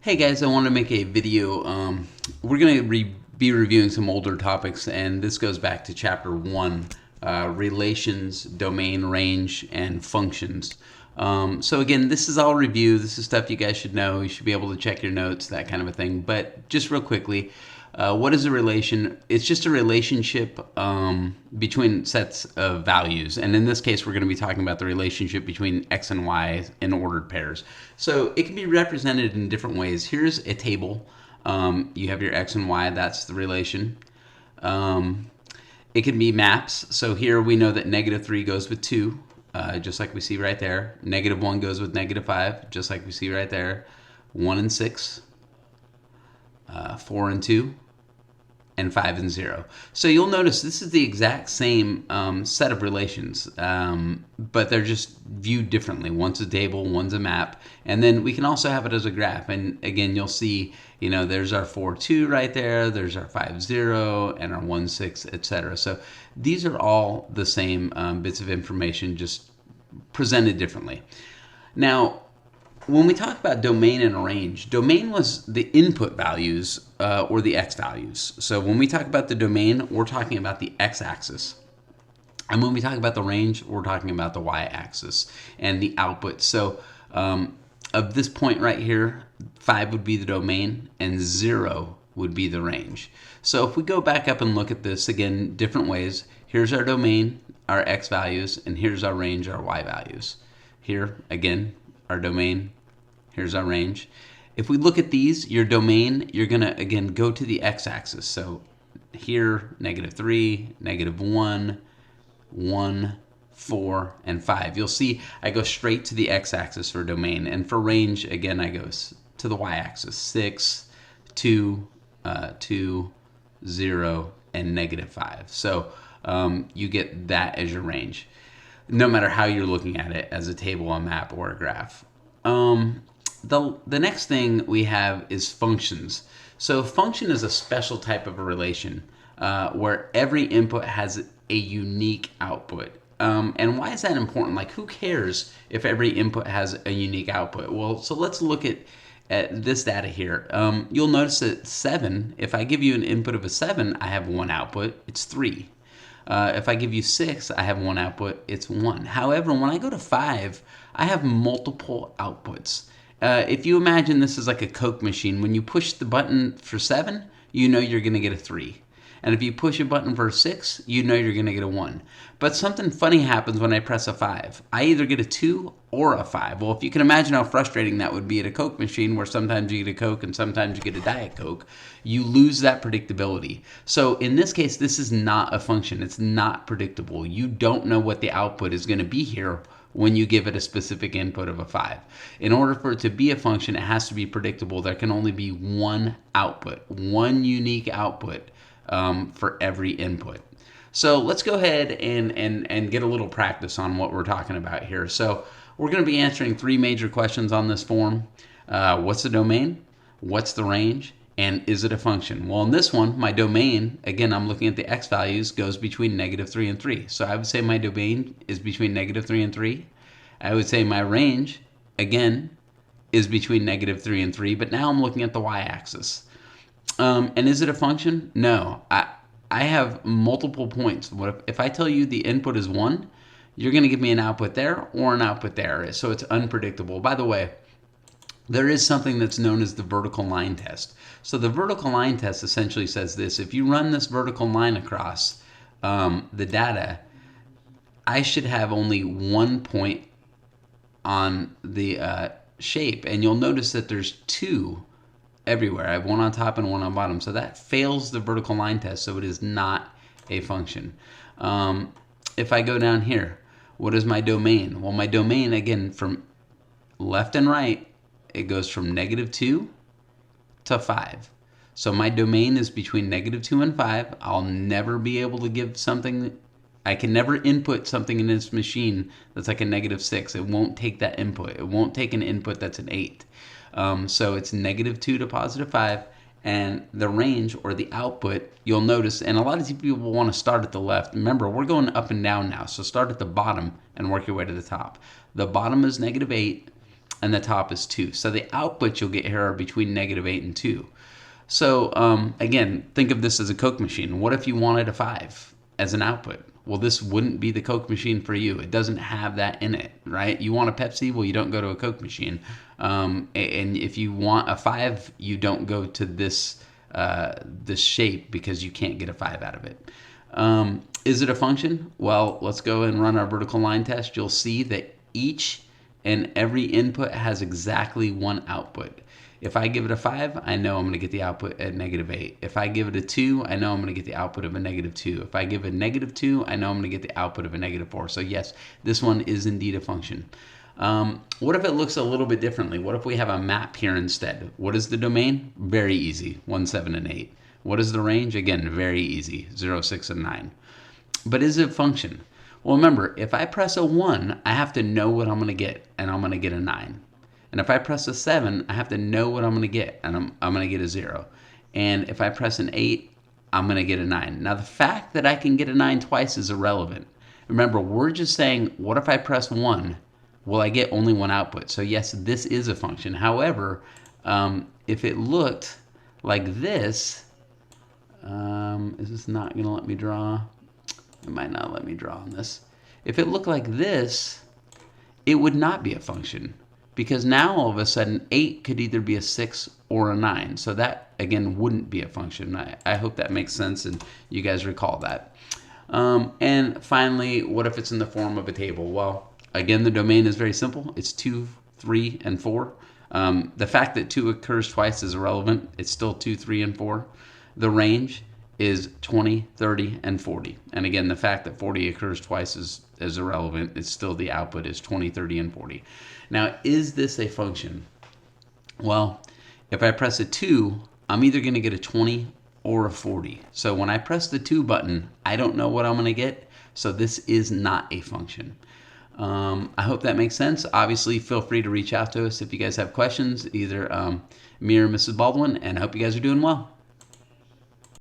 Hey guys, I want to make a video. We're going to be reviewing some older topics, and this goes back to chapter 1, relations, domain, range, and functions. So again, this is all review. This is stuff you guys should know. You should be able to check your notes, that kind of a thing. But just real quickly, what is a relation? It's just a relationship between sets of values. And in this case, we're going to be talking about the relationship between x and y in ordered pairs. So it can be represented in different ways. Here's a table. You have your x and y. That's the relation. It can be maps. So here we know that -3 goes with 2, just like we see right there. -1 goes with -5, just like we see right there. 1 and 6, 4 and 2, and 5 and 0. So you'll notice this is the exact same set of relations, but they're just viewed differently. One's a table, one's a map, and then we can also have it as a graph. And again, you'll see, there's our 4, 2 right there, there's our 5, 0, and our 1, 6, etc. So these are all the same bits of information, just presented differently. Now, when we talk about domain and range, domain was the input values or the x values. So when we talk about the domain, we're talking about the x-axis. And when we talk about the range, we're talking about the y-axis and the output. So of this point right here, 5 would be the domain and 0 would be the range. So if we go back up and look at this again, different ways, here's our domain, our x values, and here's our range, our y values. Here, again, our domain, here's our range. If we look at these, your domain, you're going to, again, go to the x-axis. So here, -3, -1, 1, 4, and 5. You'll see I go straight to the x-axis for domain. And for range, again, I go to the y-axis. 6, 2, 2, 0, and -5. So you get that as your range, no matter how you're looking at it, as a table, a map, or a graph. The next thing we have is functions. So function is a special type of a relation where every input has a unique output. And why is that important? Like, who cares if every input has a unique output? Well, so let's look at this data here. You'll notice that 7, if I give you an input of a 7, I have one output, it's 3. If I give you 6, I have one output, it's 1. However, when I go to 5, I have multiple outputs. If you imagine this is like a Coke machine, when you push the button for 7, you know you're going to get a 3. And if you push a button for 6, you know you're going to get a 1. But something funny happens when I press a 5. I either get a 2 or a 5. Well, if you can imagine how frustrating that would be at a Coke machine, where sometimes you get a Coke and sometimes you get a Diet Coke, you lose that predictability. So in this case, this is not a function. It's not predictable. You don't know what the output is going to be here when you give it a specific input of a 5. In order for it to be a function, it has to be predictable. There can only be one output, one unique output for every input. So let's go ahead and get a little practice on what we're talking about here. So we're going to be answering 3 major questions on this form. What's the domain? What's the range? And is it a function? Well, in this one, my domain, again, I'm looking at the x values, goes between -3 and 3. So I would say my domain is between -3 and 3. I would say my range, again, is between -3 and 3. But now I'm looking at the y-axis. And is it a function? No. I have multiple points. If I tell you the input is 1, you're going to give me an output there or an output there. So it's unpredictable. By the way, there is something that's known as the vertical line test. So the vertical line test essentially says this: if you run this vertical line across the data, I should have only one point on the shape. And you'll notice that there's 2 everywhere. I have one on top and one on bottom. So that fails the vertical line test, so it is not a function. If I go down here, what is my domain? Well, my domain, again, from left and right, it goes from -2 to 5. So my domain is between -2 and 5. I'll never be able to give something, I can never input something in this machine that's like a -6. It won't take that input. It won't take an input that's an 8. So it's -2 to +5, and the range or the output, you'll notice, and a lot of people want to start at the left. Remember, we're going up and down now, so start at the bottom and work your way to the top. The bottom is -8, and the top is 2. So the outputs you'll get here are between -8 and 2. So again, think of this as a Coke machine. What if you wanted a 5 as an output? Well, this wouldn't be the Coke machine for you. It doesn't have that in it, right? You want a Pepsi? Well, you don't go to a Coke machine. And if you want a 5, you don't go to this shape because you can't get a 5 out of it. Is it a function? Well, let's go and run our vertical line test. You'll see that each and every input has exactly one output. If I give it a 5, I know I'm going to get the output at -8. If I give it a 2, I know I'm going to get the output of a -2. If I give it a -2, I know I'm going to get the output of a -4. So yes, this one is indeed a function. What if it looks a little bit differently? What if we have a map here instead? What is the domain? Very easy, 1, 7, and 8. What is the range? Again, very easy, 0, 6, and 9. But is it a function? Well, remember, if I press a 1, I have to know what I'm going to get, and I'm going to get a 9. And if I press a 7, I have to know what I'm going to get, and I'm going to get a 0. And if I press an 8, I'm going to get a 9. Now, the fact that I can get a 9 twice is irrelevant. Remember, we're just saying, what if I press 1? Well, I get only one output. So yes, this is a function. However, if it looked like this, is this not going to let me draw? It might not let me draw on this. If it looked like this, it would not be a function, because now all of a sudden 8 could either be a 6 or a 9. So that, again, wouldn't be a function. I hope that makes sense and you guys recall that. And finally, what if it's in the form of a table? Well, again, the domain is very simple. It's 2, 3, and 4. The fact that 2 occurs twice is irrelevant. It's still 2, 3, and 4. The range is 20, 30, and 40. And again, the fact that 40 occurs twice is irrelevant. It's still the output is 20, 30, and 40. Now, is this a function? Well, if I press a 2, I'm either going to get a 20 or a 40. So when I press the 2 button, I don't know what I'm going to get. So this is not a function. I hope that makes sense. Obviously, feel free to reach out to us if you guys have questions, either me or Mrs. Baldwin, and I hope you guys are doing well.